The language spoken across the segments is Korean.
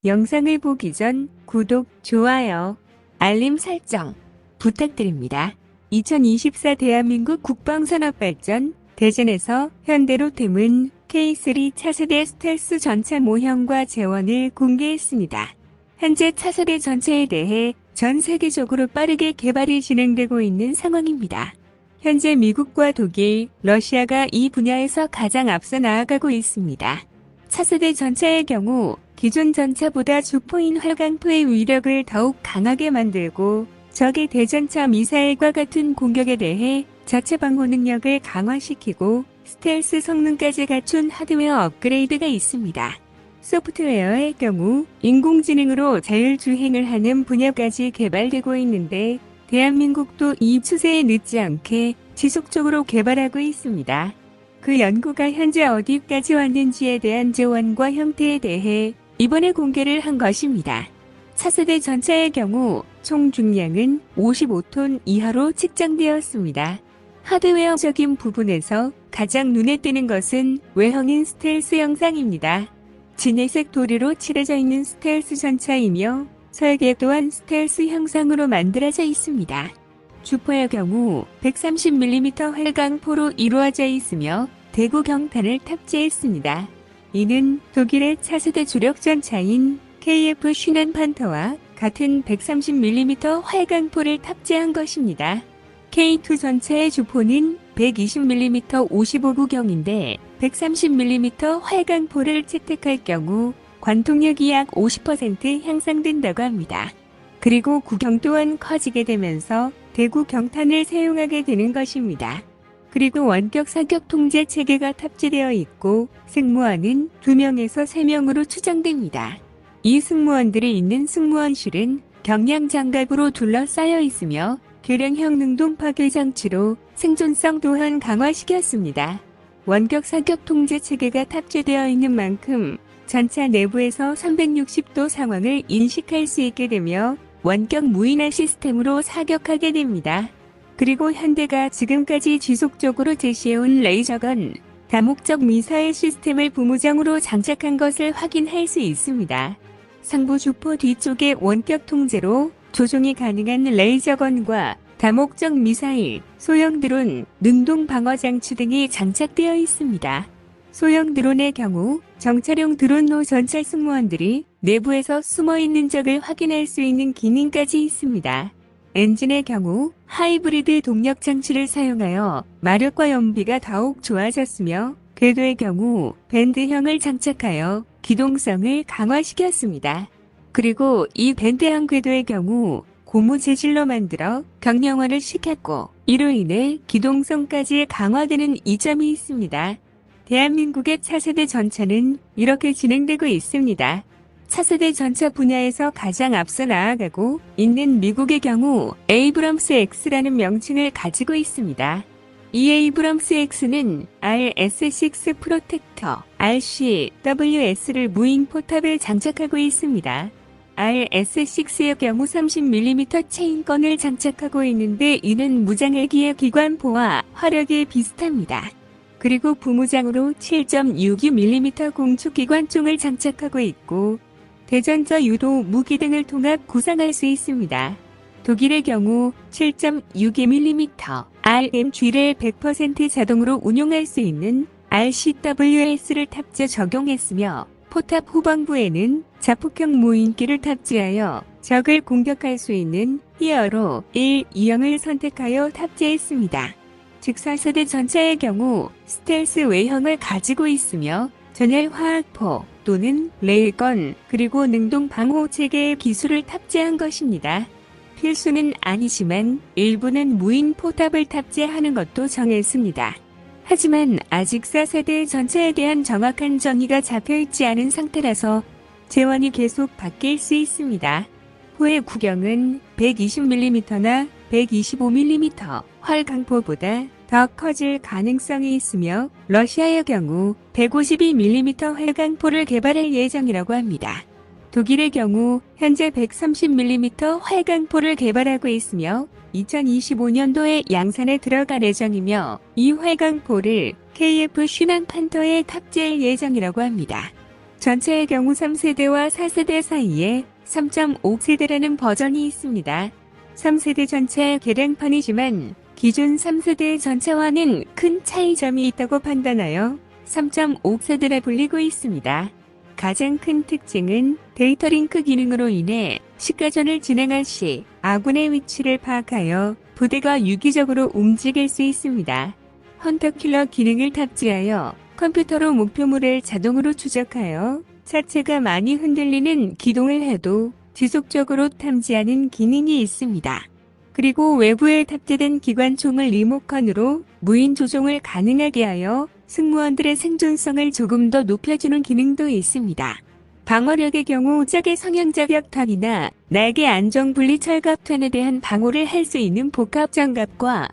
영상을 보기 전 구독, 좋아요, 알림 설정 부탁드립니다. 2024 대한민국 국방산업 발전, 대전에서 현대로템은 K3 차세대 스텔스 전차 모형과 재원을 공개했습니다. 현재 차세대 전차에 대해 전 세계적으로 빠르게 개발이 진행되고 있는 상황입니다. 현재 미국과 독일, 러시아가 이 분야에서 가장 앞서 나아가고 있습니다. 차세대 전차의 경우 기존 전차보다 주포인 활강포의 위력을 더욱 강하게 만들고 적의 대전차 미사일과 같은 공격에 대해 자체 방호 능력을 강화시키고 스텔스 성능까지 갖춘 하드웨어 업그레이드가 있습니다. 소프트웨어의 경우 인공지능으로 자율주행을 하는 분야까지 개발되고 있는데 대한민국도 이 추세에 늦지 않게 지속적으로 개발하고 있습니다. 그 연구가 현재 어디까지 왔는지에 대한 재원과 형태에 대해 이번에 공개를 한 것입니다. 차세대 전차의 경우 총 중량은 55톤 이하로 측정되었습니다. 하드웨어적인 부분에서 가장 눈에 띄는 것은 외형인 스텔스 형상입니다. 진회색 도료로 칠해져 있는 스텔스 전차이며 설계 또한 스텔스 형상으로 만들어져 있습니다. 주포의 경우 130mm 활강포로 이루어져 있으며 대구 경탄을 탑재했습니다. 이는 독일의 차세대 주력 전차인 KF 슈난 판터와 같은 130mm 활강포를 탑재한 것입니다. K2 전차의 주포는 120mm 55구경인데 130mm 활강포를 채택할 경우 관통력이 약 50% 향상된다고 합니다. 그리고 구경 또한 커지게 되면서 대구 경탄을 사용하게 되는 것입니다. 그리고 원격 사격 통제 체계가 탑재되어 있고 승무원은 2명에서 3명으로 추정됩니다. 이 승무원들이 있는 승무원실은 경량 장갑으로 둘러싸여 있으며 교량형 능동 파괴 장치로 생존성 또한 강화시켰습니다. 원격 사격 통제 체계가 탑재되어 있는 만큼 전차 내부에서 360도 상황을 인식할 수 있게 되며 원격 무인화 시스템으로 사격하게 됩니다. 그리고 현대가 지금까지 지속적으로 제시해온 레이저건, 다목적 미사일 시스템을 부무장으로 장착한 것을 확인할 수 있습니다. 상부 주포 뒤쪽에 원격 통제로 조종이 가능한 레이저건과 다목적 미사일, 소형 드론, 능동 방어 장치 등이 장착되어 있습니다. 소형 드론의 경우 정찰용 드론로 전차 승무원들이 내부에서 숨어있는 적을 확인할 수 있는 기능까지 있습니다. 엔진의 경우 하이브리드 동력 장치를 사용하여 마력과 연비가 더욱 좋아졌으며 궤도의 경우 밴드형을 장착하여 기동성을 강화시켰습니다. 그리고 이 밴드형 궤도의 경우 고무 재질로 만들어 경량화를 시켰고 이로 인해 기동성까지 강화되는 이점이 있습니다. 대한민국의 차세대 전차는 이렇게 진행되고 있습니다. 차세대 전차 분야에서 가장 앞서 나아가고 있는 미국의 경우 에이브럼스 X라는 명칭을 가지고 있습니다. 이 에이브럼스 X는 RS6 프로텍터 RCWS를 무인 포탑에 장착하고 있습니다. RS6의 경우 30mm 체인건을 장착하고 있는데 이는 무장헬기의 기관포와 화력이 비슷합니다. 그리고 부무장으로 7.62mm 공축기관총을 장착하고 있고 대전차 유도 무기 등을 통합 구상할 수 있습니다. 독일의 경우 7.62mm RMG를 100% 자동으로 운용할 수 있는 RCWS를 탑재 적용했으며 포탑 후방부에는 자폭형 무인기를 탑재하여 적을 공격할 수 있는 히어로 1, 2형을 선택하여 탑재했습니다. 즉 4세대 전차의 경우 스텔스 외형을 가지고 있으며 전열 화학포 또는 레일건 그리고 능동 방호 체계의 기술을 탑재한 것입니다. 필수는 아니지만 일부는 무인 포탑을 탑재하는 것도 정했습니다. 하지만 아직 4세대 전차에 대한 정확한 정의가 잡혀있지 않은 상태라서 재원이 계속 바뀔 수 있습니다. 후의 구경은 120mm나 125mm 활강포보다 더 커질 가능성이 있으며 러시아의 경우 152mm 활강포를 개발할 예정이라고 합니다. 독일의 경우 현재 130mm 활강포를 개발하고 있으며 2025년도에 양산에 들어갈 예정이며 이 활강포를 KF 슈난 판터에 탑재할 예정이라고 합니다. 전차의 경우 3세대와 4세대 사이에 3.5세대라는 버전이 있습니다. 3세대 전차의 개량판이지만 기존 3세대 전차와는 큰 차이점이 있다고 판단하여 3.5세대라 불리고 있습니다. 가장 큰 특징은 데이터 링크 기능으로 인해 시가전을 진행할 시 아군의 위치를 파악하여 부대가 유기적으로 움직일 수 있습니다. 헌터킬러 기능을 탑재하여 컴퓨터로 목표물을 자동으로 추적하여 차체가 많이 흔들리는 기동을 해도 지속적으로 탐지하는 기능이 있습니다. 그리고 외부에 탑재된 기관총을 리모컨으로 무인 조종을 가능하게 하여 승무원들의 생존성을 조금 더 높여주는 기능도 있습니다. 방어력의 경우 적의 성형자격탄이나 날개 안정 분리 철갑탄에 대한 방어를 할 수 있는 복합 장갑과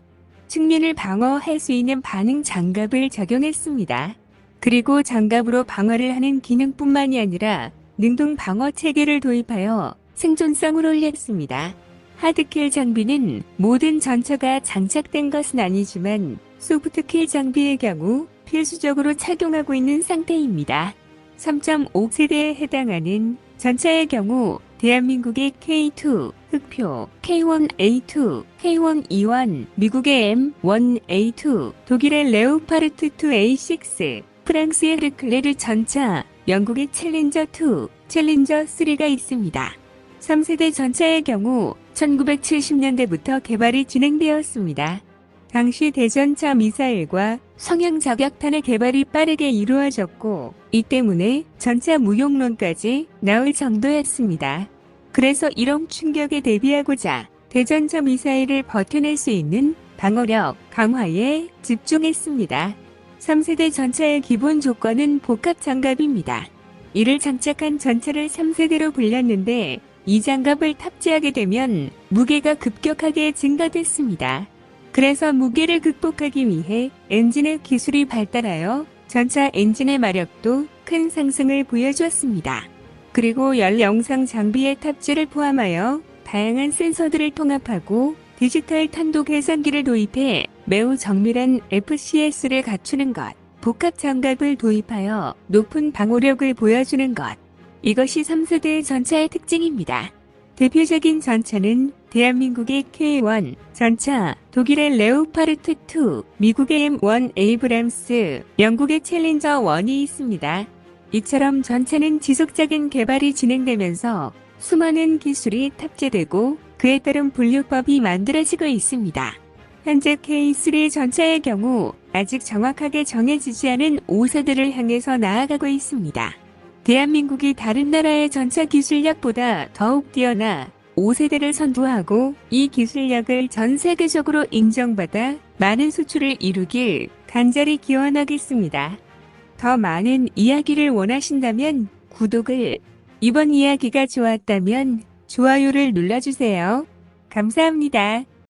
측면을 방어할 수 있는 반응 장갑을 적용했습니다. 그리고 장갑으로 방어를 하는 기능뿐만이 아니라 능동 방어 체계를 도입하여 생존성을 올렸습니다. 하드킬 장비는 모든 전차가 장착된 것은 아니지만 소프트킬 장비의 경우 필수적으로 착용하고 있는 상태입니다. 3.5세대에 해당하는 전차의 경우 대한민국의 K2, 흑표, K1A2, K1E1, 미국의 M1A2, 독일의 레오파르트 2A6, 프랑스의 르클레르 전차, 영국의 챌린저2, 챌린저3가 있습니다. 3세대 전차의 경우 1970년대부터 개발이 진행되었습니다. 당시 대전차 미사일과 성형 저격탄의 개발이 빠르게 이루어졌고 이 때문에 전차 무용론까지 나올 정도였습니다. 그래서 이런 충격에 대비하고자 대전차 미사일을 버텨낼 수 있는 방어력 강화에 집중했습니다. 3세대 전차의 기본 조건은 복합 장갑입니다. 이를 장착한 전차를 3세대로 불렸는데 이 장갑을 탑재하게 되면 무게가 급격하게 증가됐습니다. 그래서 무게를 극복하기 위해 엔진의 기술이 발달하여 전차 엔진의 마력도 큰 상승을 보여주었습니다. 그리고 열 영상 장비의 탑재를 포함하여 다양한 센서들을 통합하고 디지털 탄도 계산기를 도입해 매우 정밀한 FCS를 갖추는 것, 복합 장갑을 도입하여 높은 방어력을 보여주는 것. 이것이 3세대 전차의 특징입니다. 대표적인 전차는 대한민국의 K1 전차, 독일의 레오파르트 2, 미국의 M1 에이브람스, 영국의 챌린저 1이 있습니다. 이처럼 전차는 지속적인 개발이 진행되면서 수많은 기술이 탑재되고 그에 따른 분류법이 만들어지고 있습니다. 현재 K3 전차의 경우 아직 정확하게 정해지지 않은 5세대를 향해서 나아가고 있습니다. 대한민국이 다른 나라의 전차 기술력보다 더욱 뛰어나 5세대를 선도하고 이 기술력을 전 세계적으로 인정받아 많은 수출을 이루길 간절히 기원하겠습니다. 더 많은 이야기를 원하신다면 구독을, 이번 이야기가 좋았다면 좋아요를 눌러주세요. 감사합니다.